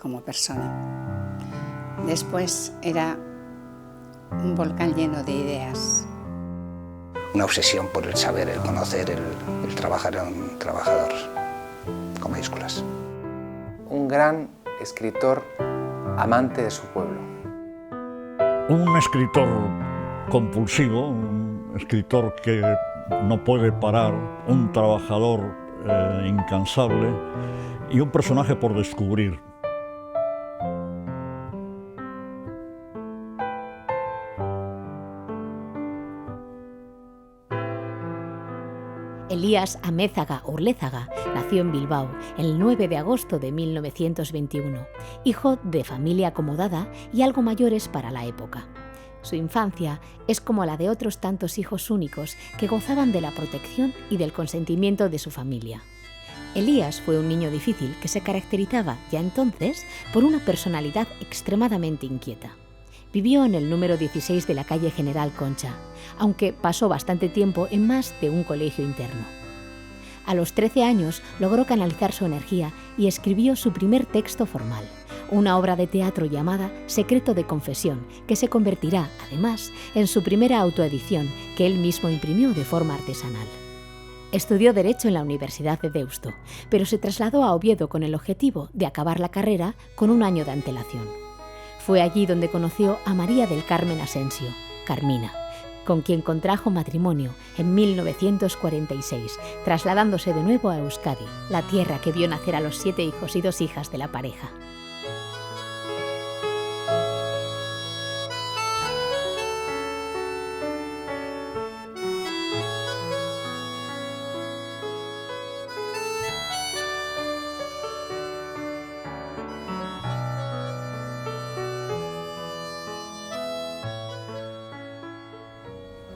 como persona. Después era un volcán lleno de ideas. Una obsesión por el saber, el conocer, el trabajar, era un trabajador, con mayúsculas. Un gran escritor amante de su pueblo. Un escritor compulsivo, un escritor que no puede parar, un trabajador incansable y un personaje por descubrir. Elías Amézaga Urlézaga nació en Bilbao el 9 de agosto de 1921, hijo de familia acomodada y algo mayores para la época. Su infancia es como la de otros tantos hijos únicos que gozaban de la protección y del consentimiento de su familia. Elías fue un niño difícil que se caracterizaba ya entonces por una personalidad extremadamente inquieta. Vivió en el número 16 de la calle General Concha, aunque pasó bastante tiempo en más de un colegio interno. A los 13 años logró canalizar su energía y escribió su primer texto formal, una obra de teatro llamada Secreto de Confesión, que se convertirá, además, en su primera autoedición, que él mismo imprimió de forma artesanal. Estudió Derecho en la Universidad de Deusto, pero se trasladó a Oviedo con el objetivo de acabar la carrera con un año de antelación. Fue allí donde conoció a María del Carmen Asensio, Carmina, con quien contrajo matrimonio en 1946, trasladándose de nuevo a Euskadi, la tierra que vio nacer a los 7 hijos y 2 hijas de la pareja.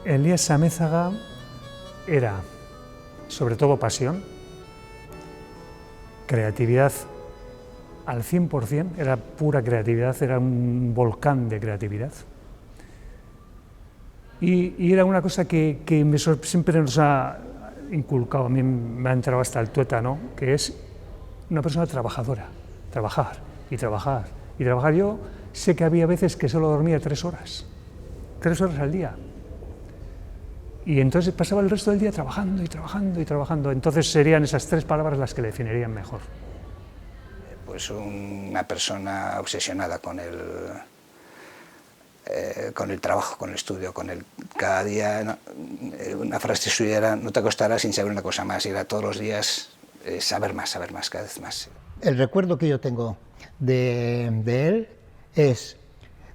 Elías Amézaga era, sobre todo, pasión, creatividad al 100%, era pura creatividad, era un volcán de creatividad. Y era una cosa que siempre nos ha inculcado, a mí me ha entrado hasta el tuétano, que es una persona trabajadora, trabajar y trabajar y trabajar. Yo sé que había veces que solo dormía 3 horas al día. Y entonces pasaba el resto del día trabajando y trabajando y trabajando. Entonces serían esas 3 palabras las que le definirían mejor. Pues una persona obsesionada con el trabajo, con el estudio, cada día. Una frase suya era: no te acostarás sin saber una cosa más. Y era todos los días saber más, cada vez más. El recuerdo que yo tengo de él es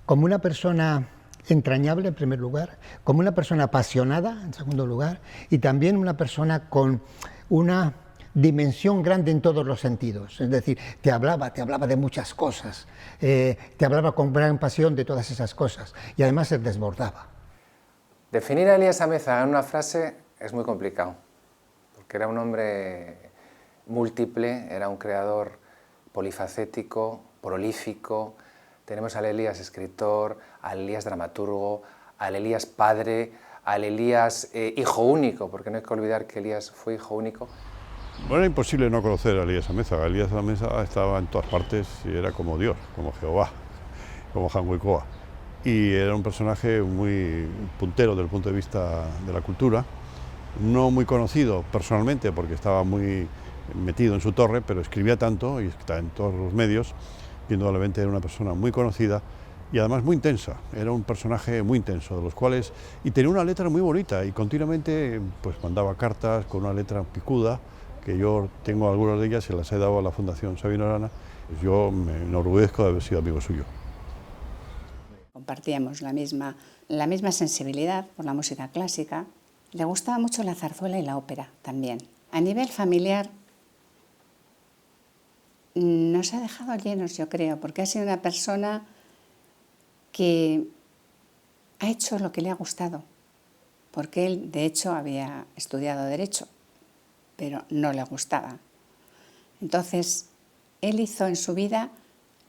como una persona entrañable en primer lugar, como una persona apasionada en segundo lugar, y también una persona con una dimensión grande en todos los sentidos. Es decir, te hablaba de muchas cosas, te hablaba con gran pasión de todas esas cosas, y además se desbordaba. Definir a Elías Amézaga en una frase es muy complicado, porque era un hombre múltiple, era un creador polifacético, prolífico. Tenemos al Elías escritor, al Elías dramaturgo, al Elías padre, al Elías hijo único, porque no hay que olvidar que Elías fue hijo único. Bueno, era imposible no conocer a Elías Amézaga. Elías Amézaga estaba en todas partes y era como Dios, como Jehová, como Janguicoa. Y era un personaje muy puntero desde el punto de vista de la cultura, no muy conocido personalmente porque estaba muy metido en su torre, pero escribía tanto y está en todos los medios. Indudablemente era una persona muy conocida y además muy intensa, era un personaje muy intenso, de los cuales, y tenía una letra muy bonita y continuamente pues mandaba cartas con una letra picuda, que yo tengo algunas de ellas y las he dado a la Fundación Sabino Arana. Pues yo me enorgullezco de haber sido amigo suyo. Compartíamos la misma sensibilidad por la música clásica. Le gustaba mucho la zarzuela y la ópera también. A nivel familiar nos ha dejado llenos, yo creo, porque ha sido una persona que ha hecho lo que le ha gustado, porque él, de hecho, había estudiado Derecho, pero no le gustaba. Entonces, él hizo en su vida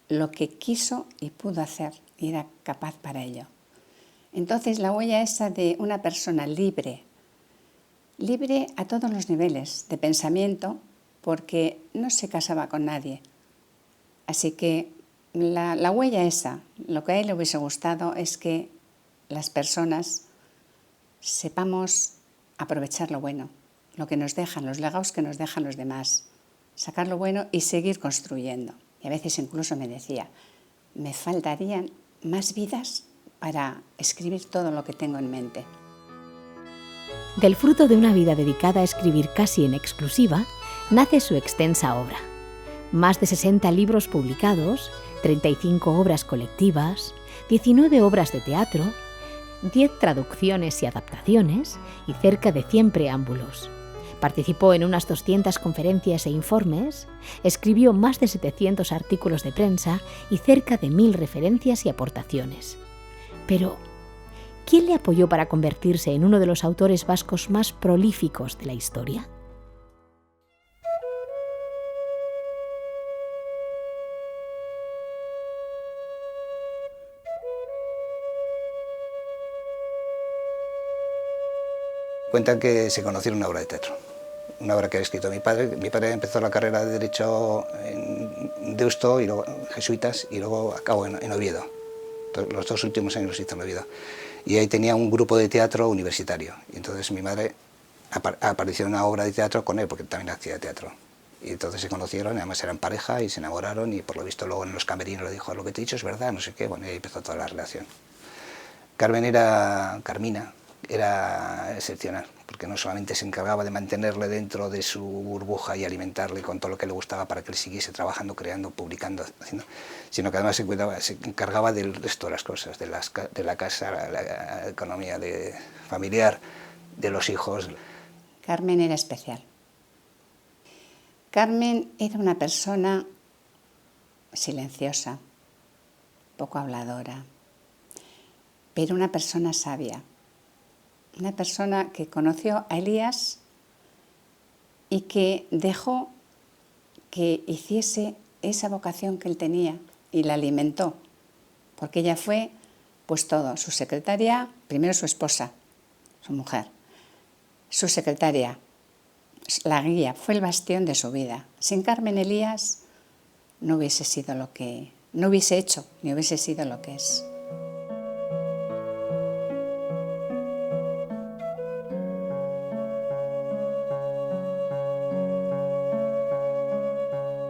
lo que quiso y pudo hacer, y era capaz para ello. Entonces, la huella esa de una persona libre a todos los niveles de pensamiento, porque no se casaba con nadie, Así que la huella esa, lo que a él le hubiese gustado es que las personas sepamos aprovechar lo bueno, lo que nos dejan, los legados que nos dejan los demás, sacar lo bueno y seguir construyendo. Y a veces incluso me decía, me faltarían más vidas para escribir todo lo que tengo en mente. Del fruto de una vida dedicada a escribir casi en exclusiva, nace su extensa obra. Más de 60 libros publicados, 35 obras colectivas, 19 obras de teatro, 10 traducciones y adaptaciones y cerca de 100 preámbulos. Participó en unas 200 conferencias e informes, escribió más de 700 artículos de prensa y cerca de 1000 referencias y aportaciones. Pero, ¿quién le apoyó para convertirse en uno de los autores vascos más prolíficos de la historia? Cuentan que se conocieron en una obra de teatro, una obra que había escrito mi padre. Mi padre empezó la carrera de Derecho en Deusto, y luego Jesuitas, y luego acabó en Oviedo. Los 2 últimos años los hizo en Oviedo. Y ahí tenía un grupo de teatro universitario. Y entonces mi madre apareció en una obra de teatro con él, porque también hacía teatro. Y entonces se conocieron, y además eran pareja, y se enamoraron, y por lo visto luego en los camerinos le dijo, lo que te he dicho es verdad, no sé qué. Bueno, y ahí empezó toda la relación. Carmina era excepcional, porque no solamente se encargaba de mantenerle dentro de su burbuja y alimentarle con todo lo que le gustaba para que él siguiese trabajando, creando, publicando, haciendo, sino que además se encargaba del resto de las cosas, de la casa, la economía familiar, de los hijos. Carmen era especial. Carmen era una persona silenciosa, poco habladora, pero una persona sabia. Una persona que conoció a Elías y que dejó que hiciese esa vocación que él tenía y la alimentó, porque ella fue pues todo, su secretaria, primero su esposa, su mujer, su secretaria, la guía, fue el bastión de su vida. Sin Carmen, Elías no hubiese sido lo que, no hubiese hecho, ni hubiese sido lo que es.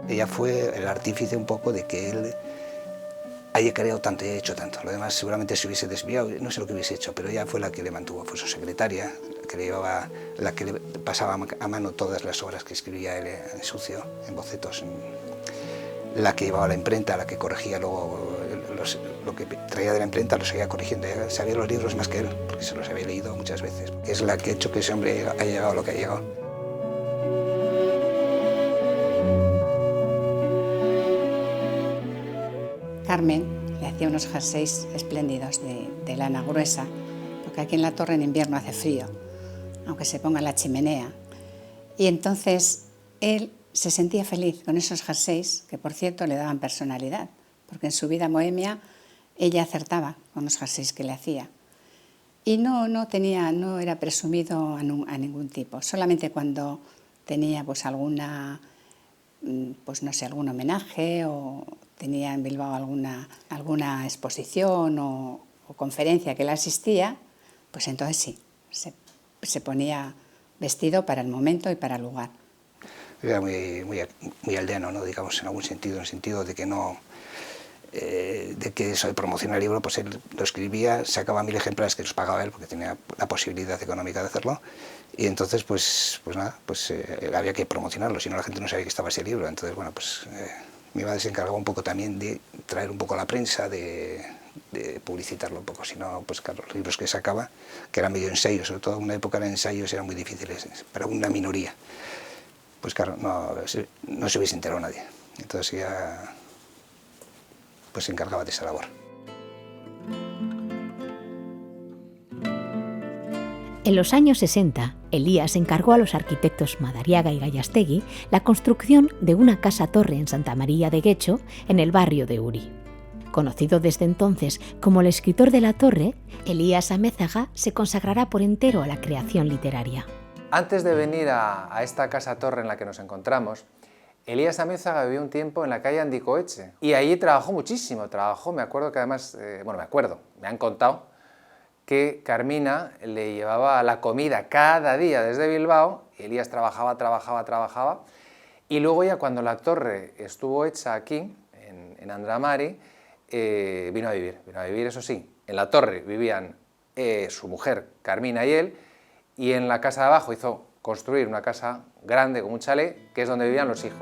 Ella fue el artífice un poco de que él haya creado tanto y haya hecho tanto. Lo demás seguramente se hubiese desviado, no sé lo que hubiese hecho, pero ella fue la que le mantuvo, fue su secretaria, la que le pasaba a mano todas las obras que escribía él en sucio, en bocetos, la que llevaba la imprenta, la que corregía luego lo que traía de la imprenta, lo seguía corrigiendo. Ella sabía los libros más que él, porque se los había leído muchas veces. Es la que ha hecho que ese hombre haya llegado a lo que ha llegado. Carmen le hacía unos jerseys espléndidos de lana gruesa, porque aquí en la torre en invierno hace frío, aunque se ponga la chimenea. Y entonces él se sentía feliz con esos jerseys, que por cierto le daban personalidad, porque en su vida bohemia ella acertaba con los jerseys que le hacía. Y no era presumido a ningún tipo, solamente cuando tenía pues alguna, pues no sé, algún homenaje o tenía en Bilbao alguna exposición o conferencia que él asistía, pues entonces sí, se ponía vestido para el momento y para el lugar. Era muy aldeano, ¿no? Digamos, en algún sentido, en el sentido de que no, de que eso de promocionar el libro, pues él lo escribía, sacaba 1000 ejemplares que los pagaba él porque tenía la posibilidad económica de hacerlo, y entonces pues nada, había que promocionarlo, si no la gente no sabía que estaba ese libro. Entonces bueno, pues mi madre se encargaba un poco también de traer un poco a la prensa, de publicitarlo un poco, si no, pues claro, los libros que sacaba, que eran medio ensayos, sobre todo en una época de ensayos eran muy difíciles para una minoría, pues claro, no se hubiese enterado nadie. Entonces ya pues se encargaba de esa labor. En los años 60, Elías encargó a los arquitectos Madariaga y Gallastegui la construcción de una casa-torre en Santa María de Guecho, en el barrio de Uri. Conocido desde entonces como el escritor de la torre, Elías Amézaga se consagrará por entero a la creación literaria. Antes de venir a esta casa-torre en la que nos encontramos, Elías Amézaga vivió un tiempo en la calle Andicoeche y allí trabajó muchísimo, me acuerdo que además, me han contado que Carmina le llevaba la comida cada día desde Bilbao y Elías trabajaba y luego ya cuando la torre estuvo hecha aquí, en Andramari, vino a vivir, eso sí, en la torre vivían su mujer Carmina y él, y en la casa de abajo hizo construir una casa grande con un chalet, que es donde vivían los hijos.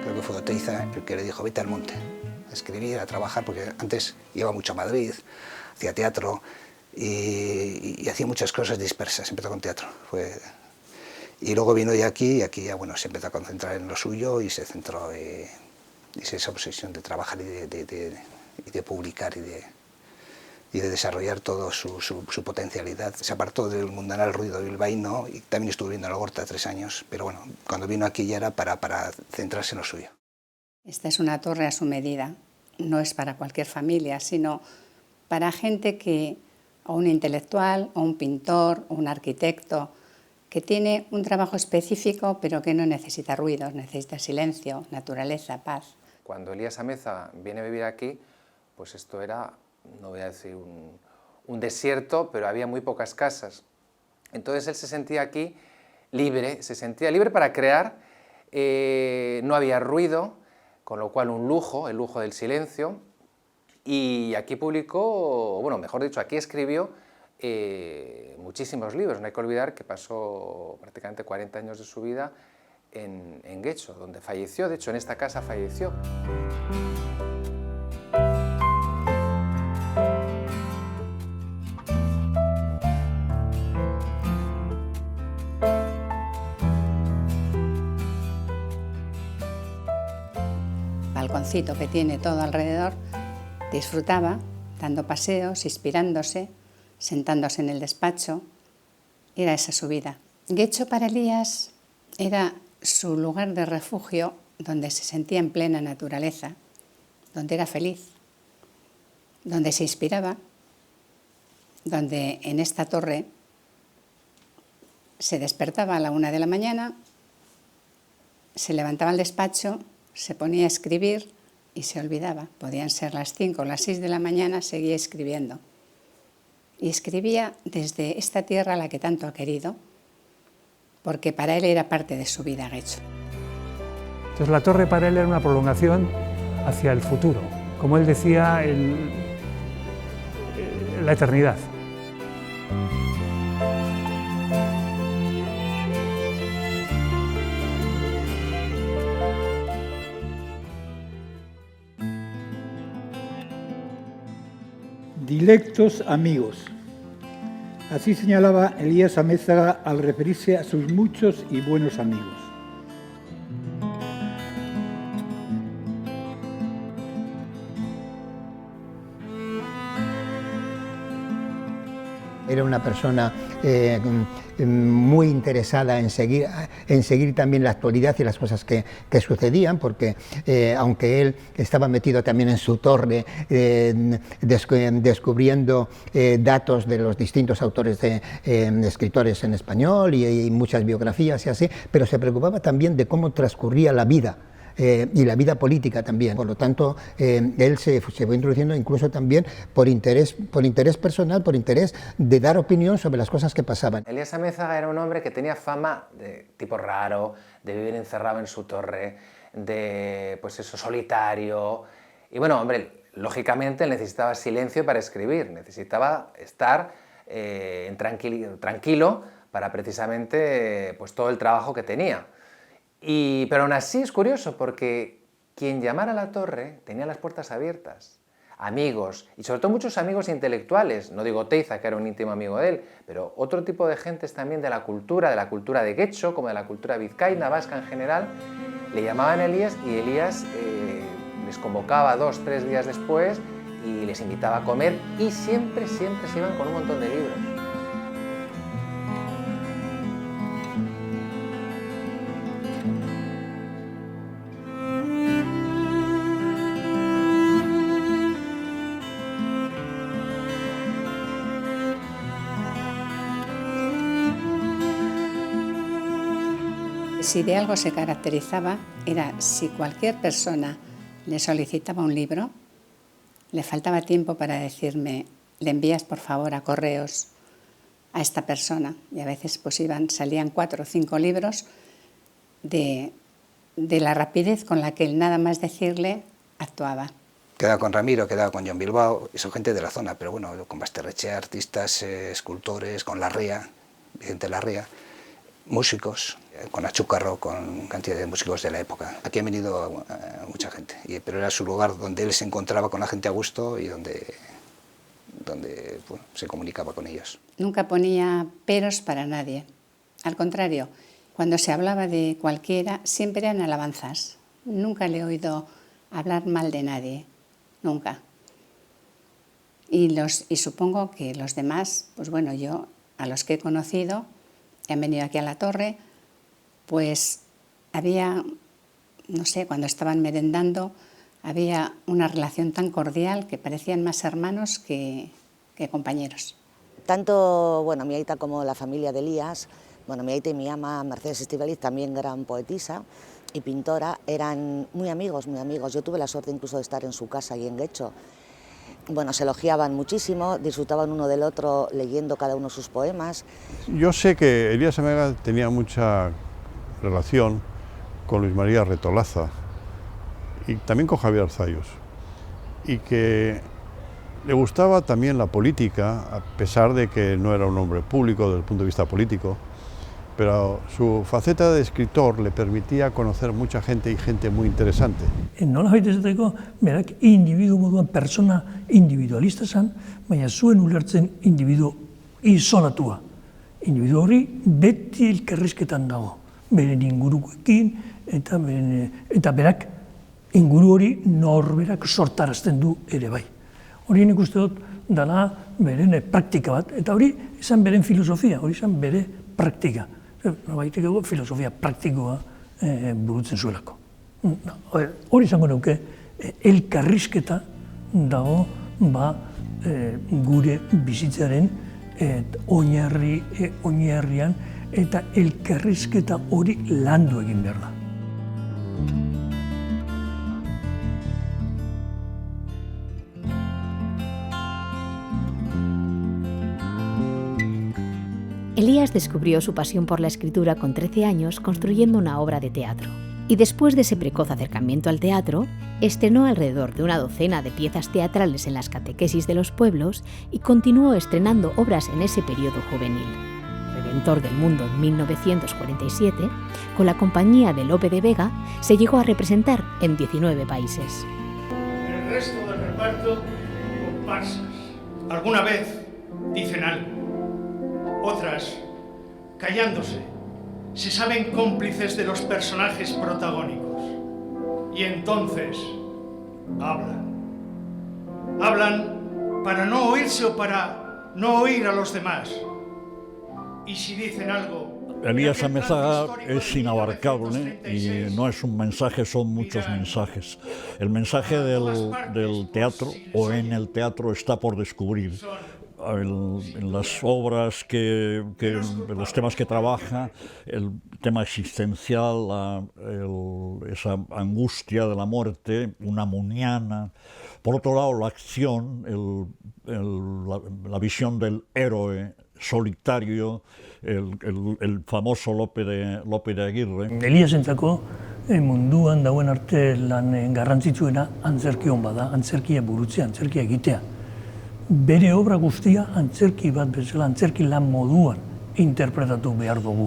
Creo que fue Oteiza el que le dijo, vete al monte, a escribir, a trabajar, porque antes iba mucho a Madrid, hacía teatro y hacía muchas cosas dispersas, empezó con teatro. Y luego vino ya aquí, y aquí ya bueno, se empezó a concentrar en lo suyo y se centró en esa obsesión de trabajar y de publicar y de desarrollar toda su potencialidad. Se apartó del mundanal ruido bilbaíno y también estuvo viviendo en Algorta 3 años, pero bueno, cuando vino aquí ya era para centrarse en lo suyo. Esta es una torre a su medida, no es para cualquier familia, sino para gente o un intelectual, o un pintor, o un arquitecto, que tiene un trabajo específico pero que no necesita ruidos, necesita silencio, naturaleza, paz. Cuando Elías Amézaga viene a vivir aquí, pues esto era, no voy a decir un desierto, pero había muy pocas casas. Entonces él se sentía aquí libre, para crear, no había ruido, con lo cual un lujo, el lujo del silencio, y aquí publicó, bueno, mejor dicho, aquí escribió muchísimos libros. No hay que olvidar que pasó prácticamente 40 años de su vida en Getxo, donde falleció, de hecho en esta casa falleció. Balconcito que tiene todo alrededor, disfrutaba dando paseos, inspirándose, sentándose en el despacho. Era esa su vida. Getxo para Elías era su lugar de refugio, donde se sentía en plena naturaleza, donde era feliz, donde se inspiraba, donde en esta torre se despertaba a la 1 de la mañana, se levantaba al despacho, se ponía a escribir y se olvidaba. Podían ser las 5 o las 6 de la mañana, seguía escribiendo. Y escribía desde esta tierra a la que tanto ha querido, porque para él era parte de su vida, Getxo. Entonces la torre para él era una prolongación hacia el futuro, como él decía, la eternidad. Dilectos amigos. Así señalaba Elías Amézaga al referirse a sus muchos y buenos amigos. Era una persona muy interesada en seguir también la actualidad y las cosas que sucedían, porque aunque él estaba metido también en su torre, descubriendo datos de los distintos autores de escritores en español y muchas biografías y así, pero se preocupaba también de cómo transcurría la vida. Y la vida política también. Por lo tanto, él se fue introduciendo incluso también por interés personal, por interés de dar opinión sobre las cosas que pasaban. Elías Amézaga era un hombre que tenía fama de tipo raro, de vivir encerrado en su torre, de pues eso, solitario. Y bueno, hombre, lógicamente él necesitaba silencio para escribir, necesitaba estar tranquilo para precisamente pues todo el trabajo que tenía. Pero aún así es curioso porque quien llamara a la torre tenía las puertas abiertas. Amigos, y sobre todo muchos amigos intelectuales, no digo Oteiza, que era un íntimo amigo de él, pero otro tipo de gentes también de la cultura de Getxo, como de la cultura vizcaína, vasca en general, le llamaban a Elías y Elías les convocaba 2 o 3 días después y les invitaba a comer y siempre se iban con un montón de libros. Si de algo se caracterizaba era si cualquier persona le solicitaba un libro, le faltaba tiempo para decirme, le envías por favor a correos a esta persona, y a veces pues salían 4 o 5 libros de la rapidez con la que él nada más decirle actuaba. Quedaba con Ramiro, quedaba con John Bilbao, y son gente de la zona, pero bueno, con Basterrechea, artistas, escultores, con Larrea, Vicente Larrea, músicos, con Achúcarro, con cantidad de músicos de la época. Aquí ha venido mucha gente, pero era su lugar donde él se encontraba con la gente a gusto y donde bueno, se comunicaba con ellos. Nunca ponía peros para nadie. Al contrario, cuando se hablaba de cualquiera, siempre eran alabanzas. Nunca le he oído hablar mal de nadie, nunca. Y supongo que los demás, pues bueno, yo a los que he conocido, que han venido aquí a la torre, pues había, no sé, cuando estaban merendando, había una relación tan cordial que parecían más hermanos que compañeros. Tanto bueno, mi aita como la familia de Elías, bueno, mi aita y mi ama Mercedes Estíbaliz, también gran poetisa y pintora, eran muy amigos, muy amigos. Yo tuve la suerte incluso de estar en su casa y en Guecho. Bueno, se elogiaban muchísimo, disfrutaban uno del otro leyendo cada uno sus poemas. Yo sé que Elías Amézaga tenía mucha relación con Luis María Retolaza y también con Javier Arzayus, y que le gustaba también la política, a pesar de que no era un hombre público desde el punto de vista político, pero su faceta de escritor le permitía conocer mucha gente y gente muy interesante. Nolabait esateko, berak individu moduan persona individualista zen, baina zuen ulertzen individu isolatua. Individu hori beti elkarrizketan dago, beren ingurukoekin eta berak inguru hori norberak sortarazten du ere bai. Hori nik uste dut dela beren praktika bat, eta hori izan beren filosofia, hori izan bere praktika. Nolabaitek filosofia praktikoa burutzen zuelako. Hori izango nuke, elkarrizketa dago gure bizitzaren oinarrian eta elkarrizketa hori landu egin behar da. Elías descubrió su pasión por la escritura con 13 años construyendo una obra de teatro. Y después de ese precoz acercamiento al teatro, estrenó alrededor de una docena de piezas teatrales en las catequesis de los pueblos y continuó estrenando obras en ese periodo juvenil. Redentor del Mundo en 1947, con la compañía de Lope de Vega, se llegó a representar en 19 países. El resto del reparto, comparsas. Alguna vez dicen algo. Otras, callándose, se saben cómplices de los personajes protagónicos. Y entonces, hablan. Hablan para no oírse o para no oír a los demás. Y si dicen algo... Elías Amézaga es inabarcable y no es un mensaje, son muchos mensajes. El mensaje del teatro o en el teatro está por descubrir. En las obras, los temas que trabaja, el tema existencial, esa angustia de la muerte, una muniana. Por otro lado, la acción, la visión del héroe solitario, el famoso Lope de Aguirre. Eliasentzako munduan dauen arte lan garrantzitsuena antzerki on bada, antzerkia burutzea, antzerkia egitea. Bere obra guztia antzerki bat bezala, antzerki lan moduan interpretatu behar dugu.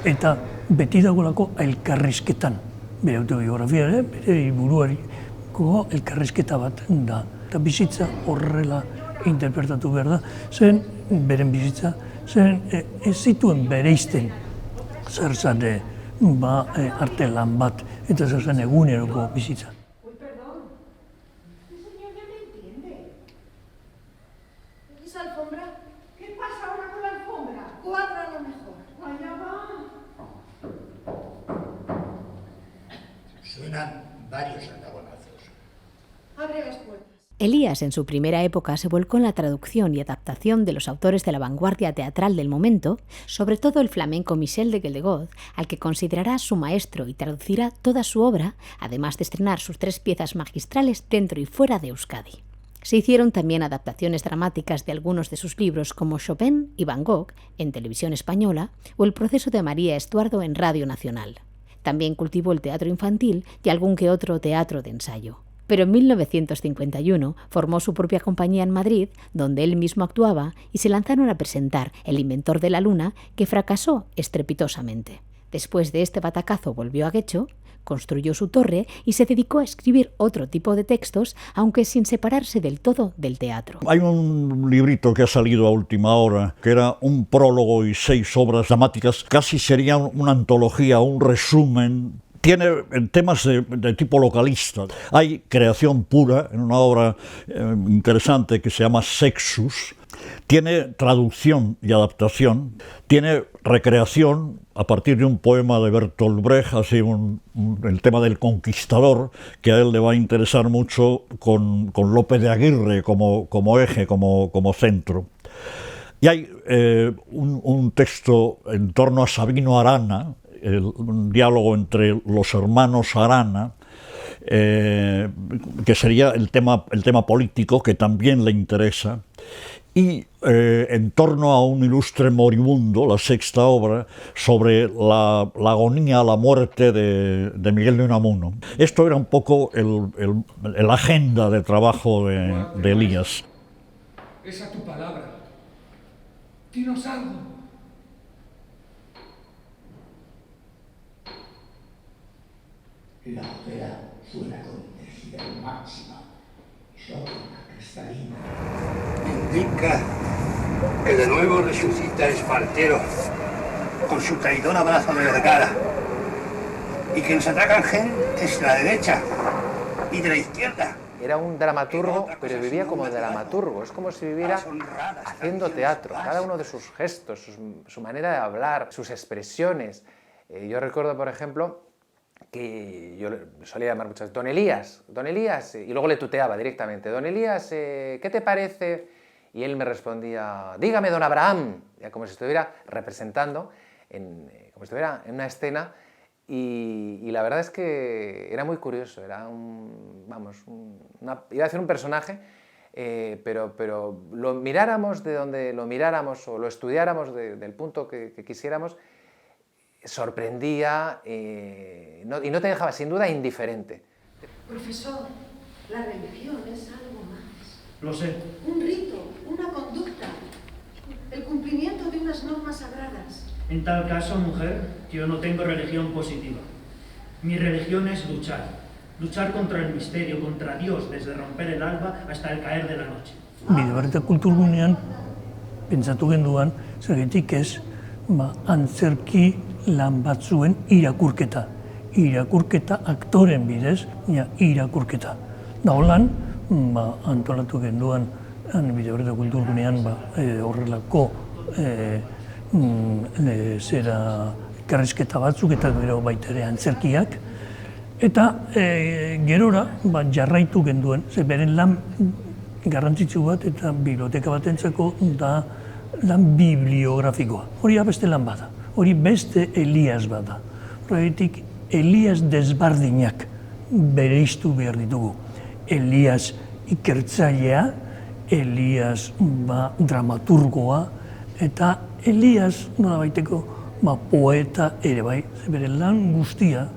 Eta beti dagoelako elkarrizketan. Bere autobiografia ere, bere buruariko elkarrizketa bat da. Eta bizitza horrela interpretatu behar da. Zen beren bizitza, zen ez zituen bereizten zer zen arte lan bat eta zer zen eguneroko bizitza. Suenan varios antagonazos. Elías en su primera época se volcó en la traducción y adaptación de los autores de la vanguardia teatral del momento, sobre todo el flamenco Michel de Gueldegot, al que considerará su maestro y traducirá toda su obra, además de estrenar sus 3 piezas magistrales dentro y fuera de Euskadi. Se hicieron también adaptaciones dramáticas de algunos de sus libros como Chopin y Van Gogh en televisión española o El proceso de María Estuardo en Radio Nacional. También cultivó el teatro infantil y algún que otro teatro de ensayo. Pero en 1951 formó su propia compañía en Madrid, donde él mismo actuaba, y se lanzaron a presentar El inventor de la luna, que fracasó estrepitosamente. Después de este batacazo volvió a Guecho, construyó su torre y se dedicó a escribir otro tipo de textos, aunque sin separarse del todo del teatro. Hay un librito que ha salido a última hora, que era un prólogo y 6 obras dramáticas, casi sería una antología, un resumen. Tiene temas de tipo localista. Hay creación pura en una obra interesante que se llama Sexus. Tiene traducción y adaptación. Tiene recreación a partir de un poema de Bertolt Brecht, así el tema del conquistador, que a él le va a interesar mucho con Lope de Aguirre como eje, como centro. Y hay un texto en torno a Sabino Arana, un diálogo entre los hermanos Arana, que sería el tema político que también le interesa, y en torno a un ilustre moribundo, la 6ª obra, sobre la agonía, la muerte de Miguel de Unamuno. Esto era un poco el agenda de trabajo de Elías. Esa tu palabra. Dinos algo. La ópera suena con intensidad máxima y sobre una cristalina. Indica que de nuevo resucita Espartero con su traidor abrazo de Vergara y que nos atacan gentes de la derecha y de la izquierda. Era un dramaturgo, pero vivía como dramaturgo. Es como si viviera haciendo teatro. Cada uno de sus gestos, su manera de hablar, sus expresiones. Yo recuerdo, por ejemplo, que yo solía llamar muchas veces Don Elías, y luego le tuteaba directamente, Don Elías, ¿qué te parece? Y él me respondía, dígame, Don Abraham, ya como si estuviera representando, como si estuviera en una escena, y la verdad es que era muy curioso, era iba a decir un personaje, pero lo miráramos de donde lo miráramos o lo estudiáramos del punto que quisiéramos, sorprendía y no te dejaba sin duda indiferente. Profesor, la religión es algo más. Lo sé. Un rito, una conducta, el cumplimiento de unas normas sagradas. En tal caso, mujer, yo no tengo religión positiva. Mi religión es luchar contra el misterio, contra Dios, desde romper el alba hasta el caer de la noche. Bidebarreta kulturgunean, pentsatu genduan, zergatik ez, antzerki lan batzuen irakurketa aktoren bidez, irakurketa. Da holan, antolatu genduan, Bidebarreta kulturgunean, horrelako karrizketa batzuk eta gero baita ere antzerkiak. Eta gerora jarraitu genduen, ze beren lan garrantzitsu bat eta biblioteka batentzako da lan bibliografikoa. Hori beste lan bada, hori beste Elias bada. Horregatik Elias desbardinak bereiztu behar ditugu. Elias ikertzailea, Elias dramaturgoa, eta Elias nolabaiteko poeta ere bai. Bere lan guztia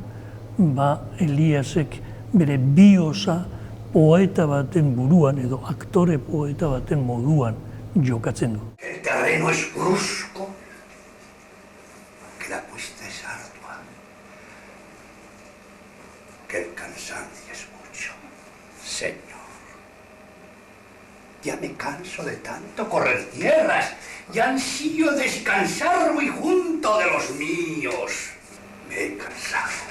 Eliasek bere biosa poeta baten buruan edo aktore poeta baten moduan jokatzen du. El terreno es brusco, que la cuesta es ardua, que el cansancio es mucho. Señor, ya me canso de tanto correr tierras, ya ansío descansar muy junto de los míos. Me he cansado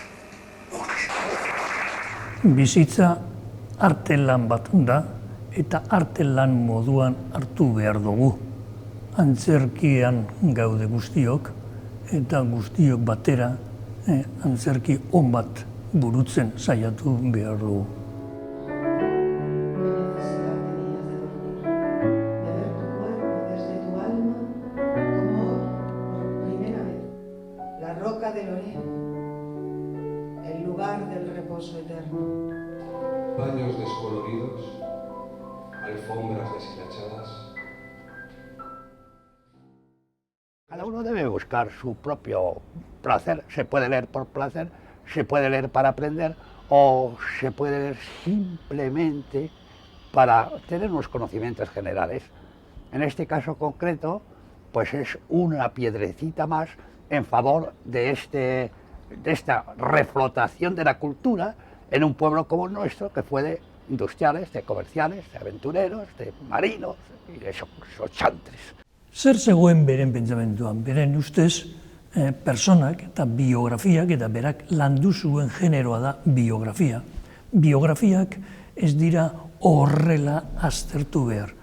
mucho. Bizitza artelan bat da, eta artelan moduan hartu behar dugu. Antzerkian gaude guztiok, eta guztiok batera antzerki on bat burutzen saiatu behar dugu. del reposo eterno. Baños descoloridos, alfombras deshilachadas. Cada uno debe buscar su propio placer. Se puede leer por placer, se puede leer para aprender o se puede leer simplemente para tener unos conocimientos generales. En este caso concreto, pues es una piedrecita más en favor de esta reflotación de la cultura en un pueblo como el nuestro, que fue de industriales, de comerciales, de aventureros, de marinos y de esos chantres. Zer zegoen beren pentsamentuan, beren ustez personak eta biografiak eta berak landu zuen generoa da biografia. Biografiak ez dira horrela aztertu behar.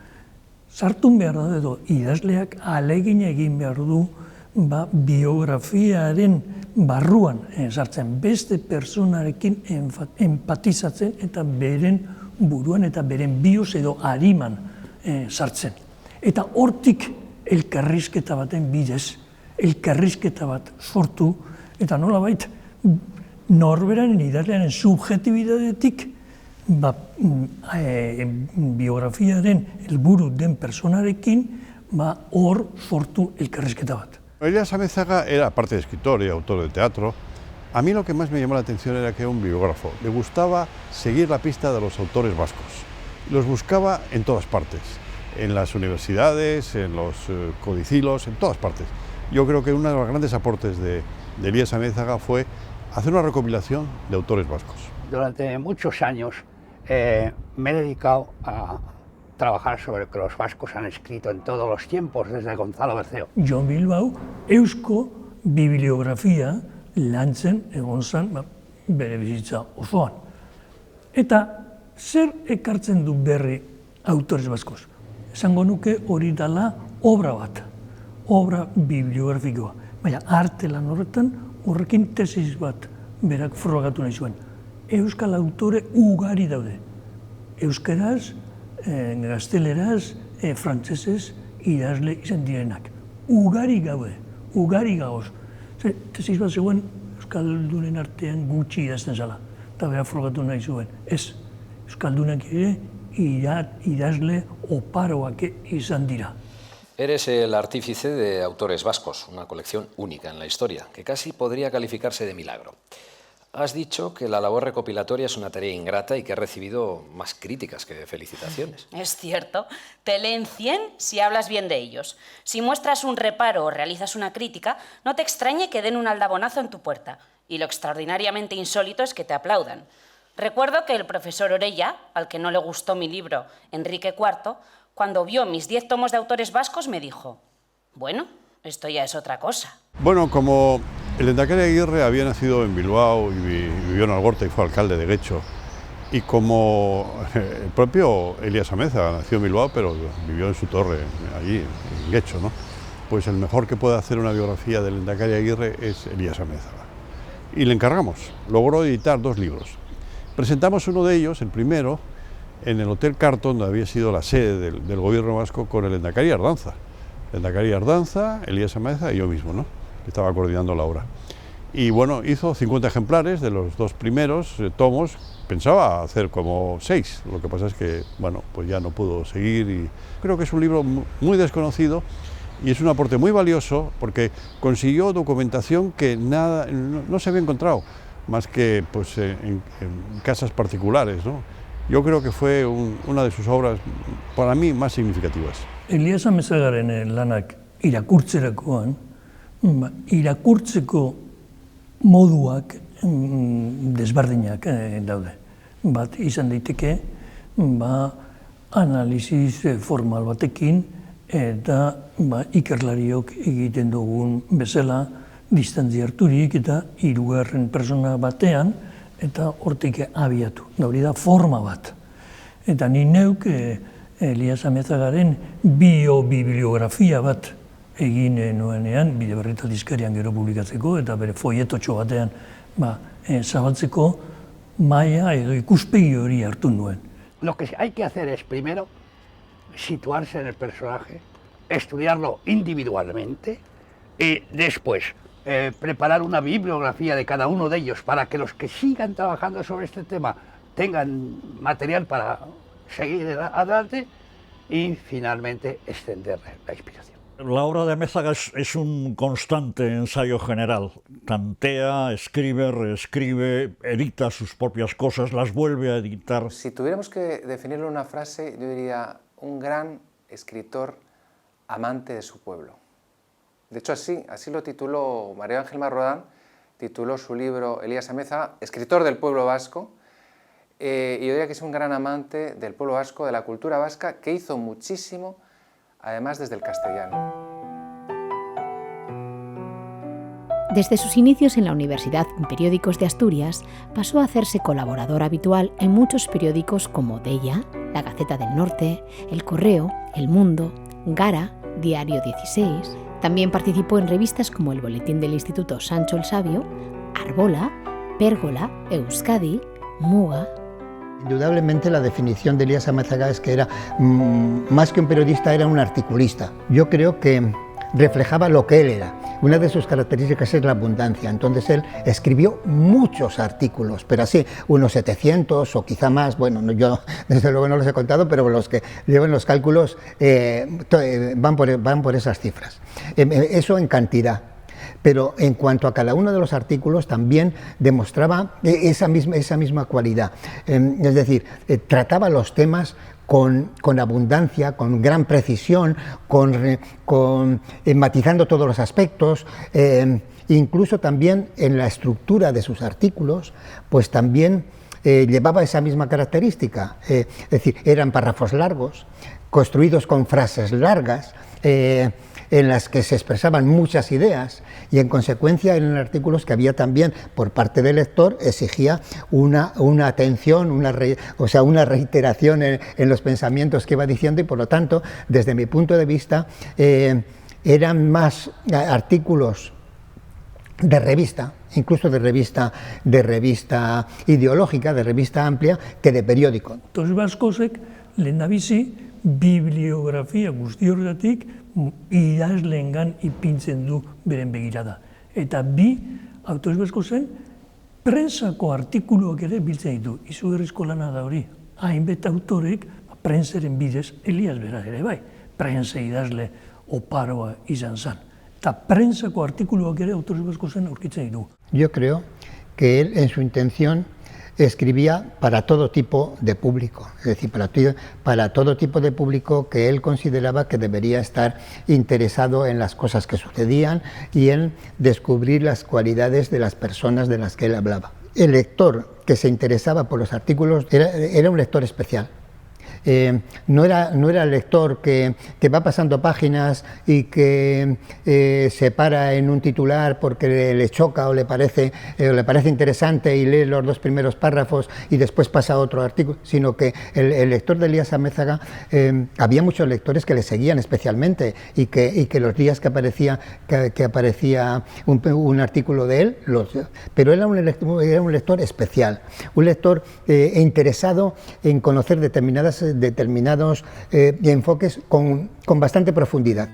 Sartun behar da edo idazleak ahalegin egin behar du biografiaren barruan sartzen, beste personarekin empatizatzen eta beren buruan eta beren bios edo hariman sartzen. Eta hortik elkarrizketa baten bidez, elkarrizketa bat sortu, eta nolabait norberaren idazlearen subjetibidadetik biografiaren helburu den personarekin hor sortu elkarrizketa bat. Elías Amézaga era, aparte de escritor y autor de teatro, a mí lo que más me llamó la atención era que era un biógrafo. Le gustaba seguir la pista de los autores vascos. Los buscaba en todas partes, en las universidades, en los codicilos, en todas partes. Yo creo que uno de los grandes aportes de Elías Amézaga fue hacer una recopilación de autores vascos. Durante muchos años me he dedicado a trabajar sobre lo que los vascos han escrito en todos los tiempos, desde Gonzalo Berceo. Jon Bilbao, eusko bibliografia lantzen egon zen bere bizitza osoan. Eta zer ekartzen du berri autores baskos? Esango nuke hori dela obra bat, obra bibliografikoa. Baina arte lan horretan horrekin tesis bat berak frogatu nahi zuen. Euskal autore ugari daude. Euskaraz, gazteleraz, frantsesez idazle izan direnak. Ugari gaude, ugari gauz. Tesis bat zegoen Euskaldunen artean gutxi idazten zala. Eta berak frogatu nahi zuen. Ez, Euskaldunak ere idazle oparoak izan dira. Eres el artífice de autores vascos, una colección única en la historia, que casi podría calificarse de milagro. Has dicho que la labor recopilatoria es una tarea ingrata y que has recibido más críticas que felicitaciones. Es cierto. Te leen 100 si hablas bien de ellos. Si muestras un reparo o realizas una crítica, no te extrañe que den un aldabonazo en tu puerta. Y lo extraordinariamente insólito es que te aplaudan. Recuerdo que el profesor Orella, al que no le gustó mi libro Enrique IV, cuando vio mis 10 tomos de autores vascos me dijo: bueno, esto ya es otra cosa. Bueno, como el Lehendakari Aguirre había nacido en Bilbao y vivió en Algorta y fue alcalde de Getxo, y como el propio Elías Amézaga nació en Bilbao pero vivió en su torre, allí, en Getxo, ¿no? Pues el mejor que puede hacer una biografía del Lehendakari Aguirre es Elías Amézaga. Y le encargamos, logró editar 2 libros. Presentamos uno de ellos, el primero, en el Hotel Carton, donde había sido la sede del gobierno vasco, con el Lehendakari Ardanza. Lehendakari Ardanza, Elías Amézaga y yo mismo, ¿no? Que estaba coordinando la obra. Y bueno, hizo 50 ejemplares de los 2 primeros tomos. Pensaba hacer como 6, lo que pasa es que, bueno, pues ya no pudo seguir. Y creo que es un libro muy desconocido y es un aporte muy valioso porque consiguió documentación que no se había encontrado, más que pues, en casas particulares, ¿no? Yo creo que fue una de sus obras, para mí, más significativas. Elías Amezagaren lanak irakurtzerakoan, irakurtzeko moduak desberdinak daude. Bat izan daiteke, analizis formal batekin eta ikerlariok egiten dugun bezala distantzia harturik eta hirugarren persona batean eta hortik abiatu. Hori da forma bat. Eta ni neuk Elías Amezagaren biobibliografia bat egin nuenean, Bideberri dizkarian gero publikatzeko eta bere folletotxo batean zabaltzeko maila edo ikuspegi hori hartu nuen. Lo que hay que hacer es primero situarse en el personaje, estudiarlo individualmente y después preparar una bibliografía de cada uno de ellos para que los que sigan trabajando sobre este tema tengan material para seguir adelante y finalmente extender la inspiración. La obra de Amézaga es un constante ensayo general. Tantea, escribe, reescribe, edita sus propias cosas, las vuelve a editar. Si tuviéramos que definirlo en una frase, yo diría un gran escritor amante de su pueblo. De hecho, así lo tituló María Ángel Rodán, tituló su libro Elías Amézaga, escritor del pueblo vasco, y yo diría que es un gran amante del pueblo vasco, de la cultura vasca, que hizo muchísimo, además desde el castellano. Desde sus inicios en la Universidad en Periódicos de Asturias, pasó a hacerse colaborador habitual en muchos periódicos como Deia, La Gaceta del Norte, El Correo, El Mundo, Gara, Diario 16. También participó en revistas como el Boletín del Instituto Sancho el Sabio, Arbola, Pérgola, Euskadi, Muga. Indudablemente la definición de Elías Amézaga es que era, más que un periodista, era un articulista. Yo creo que reflejaba lo que él era. Una de sus características es la abundancia, entonces él escribió muchos artículos, pero así, unos 700 o quizá más, bueno, yo desde luego no los he contado, pero los que llevan los cálculos van por esas cifras. Eso en cantidad. Pero en cuanto a cada uno de los artículos también demostraba esa misma cualidad. Es decir, trataba los temas con abundancia, con gran precisión, matizando todos los aspectos, incluso también en la estructura de sus artículos, pues también llevaba esa misma característica. Es decir, eran párrafos largos, construidos con frases largas, en las que se expresaban muchas ideas y en consecuencia eran artículos que había también por parte del lector exigía una atención, una reiteración en los pensamientos que iba diciendo y por lo tanto desde mi punto de vista eran más artículos de revista, incluso de revista ideológica, de revista amplia, que de periódico. Autores baskosek lehendabizi bibliografia guzti horretatik idazleengan ipintzen du beren begirada. Eta bi, autores baskosen prensako artikuluak ere biltzen ditu. Izugarrizko lana da hori. Hainbet autorek prensaren bidez, Elias bera ere bai, prensa idazle oparoa izan zen. Eta prensako artikuluak ere autores baskosen aurkitzen ditu. Yo creo que él en su intención escribía para todo tipo de público, es decir, para todo tipo de público que él consideraba que debería estar interesado en las cosas que sucedían y en descubrir las cualidades de las personas de las que él hablaba. El lector que se interesaba por los artículos era un lector especial. No era el lector que va pasando páginas y que se para en un titular porque le choca o le parece interesante y lee los dos primeros párrafos y después pasa a otro artículo, sino que el lector de Elías Amézaga, había muchos lectores que le seguían especialmente y que los días que aparecía un artículo de él, pero era un lector especial, un lector interesado en conocer determinados enfoques con bastante profundidad.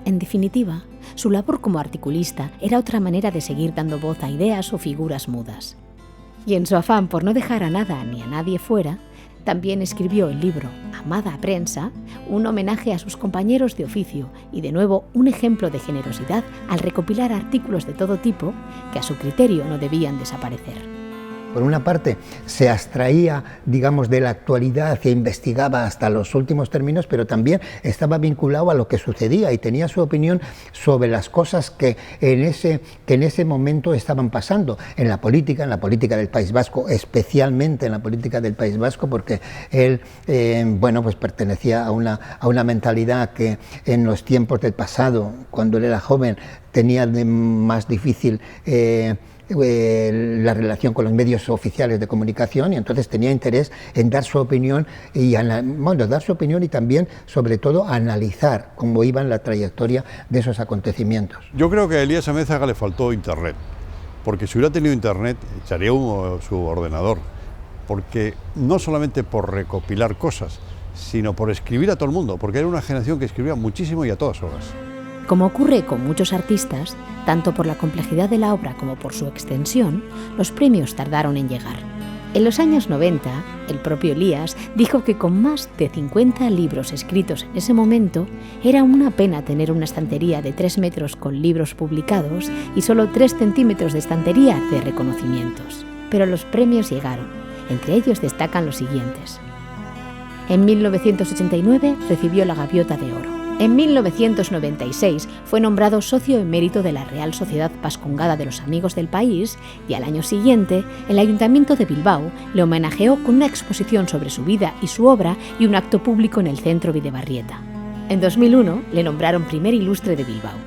En definitiva, su labor como articulista era otra manera de seguir dando voz a ideas o figuras mudas. Y en su afán por no dejar a nada ni a nadie fuera, también escribió el libro Amada Prensa, un homenaje a sus compañeros de oficio y de nuevo un ejemplo de generosidad al recopilar artículos de todo tipo que a su criterio no debían desaparecer. Por una parte, se abstraía, digamos, de la actualidad e investigaba hasta los últimos términos, pero también estaba vinculado a lo que sucedía y tenía su opinión sobre las cosas que en ese momento estaban pasando en la política del País Vasco, especialmente en la política del País Vasco, porque él, pues pertenecía a una mentalidad que en los tiempos del pasado, cuando él era joven, tenía más difícil la relación con los medios oficiales de comunicación y entonces tenía interés en dar su opinión y también, sobre todo, analizar cómo iba la trayectoria de esos acontecimientos. Yo creo que a Elías Amézaga le faltó internet, porque si hubiera tenido internet echaría humo su ordenador, porque no solamente por recopilar cosas, sino por escribir a todo el mundo, porque era una generación que escribía muchísimo y a todas horas. Como ocurre con muchos artistas, tanto por la complejidad de la obra como por su extensión, los premios tardaron en llegar. En los años 90, el propio Elías dijo que con más de 50 libros escritos en ese momento, era una pena tener una estantería de 3 metros con libros publicados y solo 3 centímetros de estantería de reconocimientos. Pero los premios llegaron. Entre ellos destacan los siguientes. En 1989 recibió la Gaviota de Oro. En 1996 fue nombrado socio emérito de la Real Sociedad Bascongada de los Amigos del País y al año siguiente el Ayuntamiento de Bilbao le homenajeó con una exposición sobre su vida y su obra y un acto público en el Centro Bidebarrieta. En 2001 le nombraron primer ilustre de Bilbao.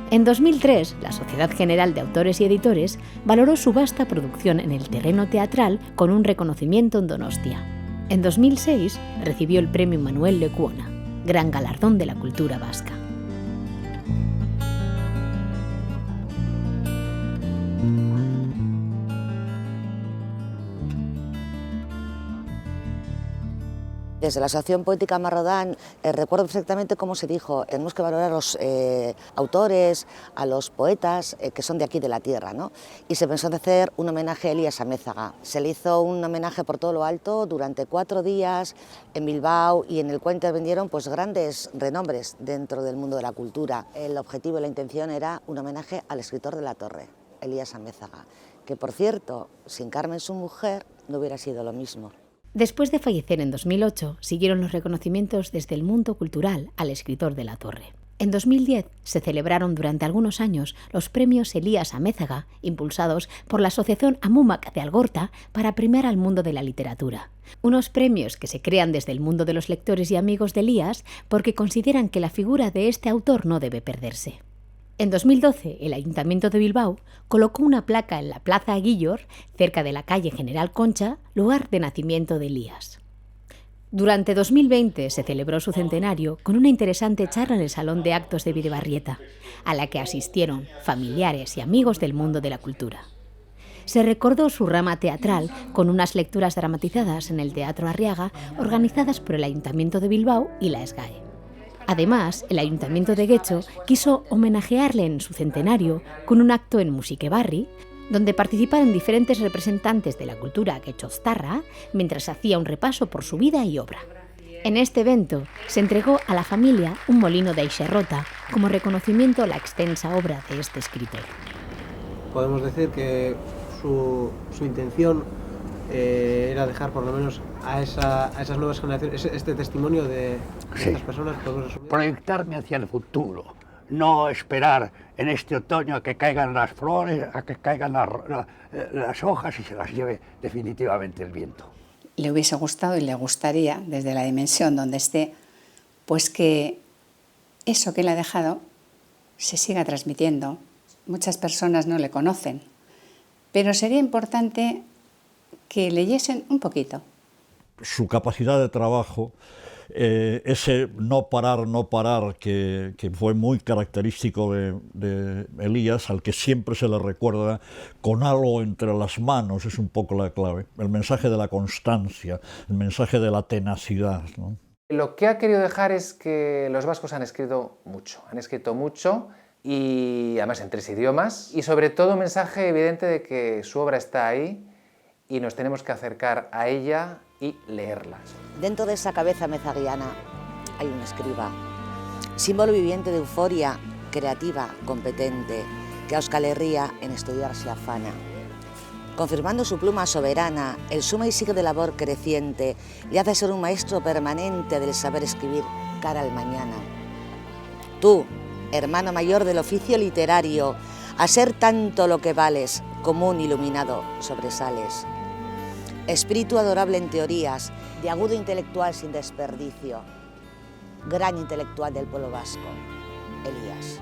En 2003, la Sociedad General de Autores y Editores valoró su vasta producción en el terreno teatral con un reconocimiento en Donostia. En 2006 recibió el Premio Manuel Lecuona, gran galardón de la cultura vasca. Desde la Asociación Poética Marrodán recuerdo perfectamente cómo se dijo: tenemos que valorar a los autores, a los poetas que son de aquí de la tierra, ¿no? Y se pensó en hacer un homenaje a Elías Amézaga. Se le hizo un homenaje por todo lo alto durante 4 días en Bilbao, y en el cual intervinieron pues grandes renombres dentro del mundo de la cultura. El objetivo y la intención era un homenaje al escritor de la Torre, Elías Amézaga, que por cierto, sin Carmen su mujer, no hubiera sido lo mismo. Después de fallecer en 2008, siguieron los reconocimientos desde el mundo cultural al escritor de la Torre. En 2010 se celebraron durante algunos años los premios Elías Amézaga, impulsados por la Asociación Amumac de Algorta para premiar al mundo de la literatura. Unos premios que se crean desde el mundo de los lectores y amigos de Elías porque consideran que la figura de este autor no debe perderse. En 2012, el Ayuntamiento de Bilbao colocó una placa en la Plaza Aguillor, cerca de la calle General Concha, lugar de nacimiento de Elías. Durante 2020 se celebró su centenario con una interesante charla en el Salón de Actos de Bidebarrieta, a la que asistieron familiares y amigos del mundo de la cultura. Se recordó su rama teatral con unas lecturas dramatizadas en el Teatro Arriaga, organizadas por el Ayuntamiento de Bilbao y la SGAE. Además, el Ayuntamiento de Getxo quiso homenajearle en su centenario con un acto en Musikebarri, donde participaron diferentes representantes de la cultura getxoztarra mientras hacía un repaso por su vida y obra. En este evento se entregó a la familia un molino de Aixerrota como reconocimiento a la extensa obra de este escritor. Podemos decir que su intención era dejar por lo menos a esas nuevas generaciones este testimonio de estas personas. Proyectarme hacia el futuro, no esperar en este otoño a que caigan las flores, a que caigan las hojas y se las lleve definitivamente el viento. Le hubiese gustado y le gustaría, desde la dimensión donde esté, pues que eso que él ha dejado se siga transmitiendo. Muchas personas no le conocen, pero sería importante que leyesen un poquito. Su capacidad de trabajo, ese no parar, que fue muy característico de Elías, al que siempre se le recuerda con algo entre las manos, es un poco la clave. El mensaje de la constancia, el mensaje de la tenacidad, ¿no? Lo que ha querido dejar es que los vascos han escrito mucho y además en 3 idiomas, y sobre todo un mensaje evidente de que su obra está ahí y nos tenemos que acercar a ella y leerla. Dentro de esa cabeza mezaguiana hay un escriba, símbolo viviente de euforia creativa, competente, que a Euskal Herria en estudiar se afana. Confirmando su pluma soberana, el suma y sigue de labor creciente le hace ser un maestro permanente del saber escribir cara al mañana. Tú, hermano mayor del oficio literario, a ser tanto lo que vales, como un iluminado sobresales. Espíritu adorable en teorías, de agudo intelectual sin desperdicio, gran intelectual del pueblo vasco, Elías.